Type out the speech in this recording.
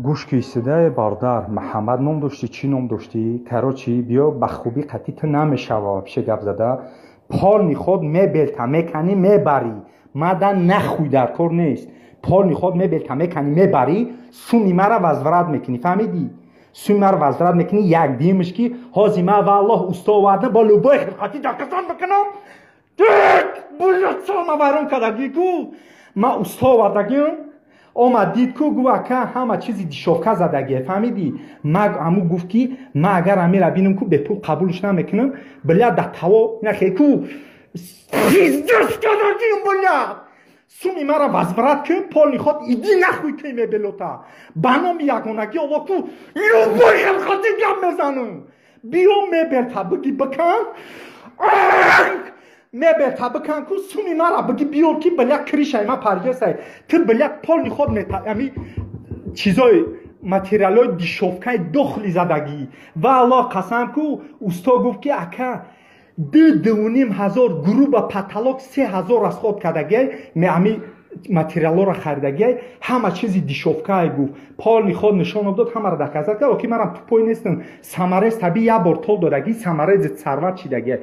گوش کیسته باردار محمد نام داشتی چی نام داشتی کراچی بیا به خوبی قطیت نمیشوه پیش گپ زده پال میخواد میبلته میکنی میبری مدن نخوی در کار نیست پال میخواد میبلته میکنی میبری سومی مرا وزورت میکنی فهمیدی سومی مرا وزورت میکنی یک دیمش کی هازی ما والله استاورده با لوبای خدمتی دکتان بکنم دک بوجت سالما ویران کدگی گو ما استاوردگیم اومد دید کو گو اکا همه چیزی دیشوفکه زدگیه فهمیدی ما همو گفت کی ما اگر امیره بینم کو به پول قبولش نمیکنم بلیا در توا نخی کو خیزدست کدگیم بلیا سومی مرا وزورت که پالی خود ایدی نخوی که می بلوتا بنام یکونگی آوا کو لوبای خلقاتی گم میزنم بیو می بلتا بگی بکن میبرتا بکن کو سومی مرا بگی بیور کی بلیا کریشای ما پرگسای تو بلیا پالی خود میتا امی چیزای ماتریالای دیشوفکای دخلی زدگی و الله قسم کو استا گفت که اکا 2,500 گروه پتالوگ 3,000 از خود کدگی می امی ماتریالا را خریدگی همه چیزی دیشوفکای گفت پالی خود نشان داد همه را دکازد که اوکی مرا تو پای نیستم سماره طبیعی یه بار تول دادگی سماره ثروت چیدگی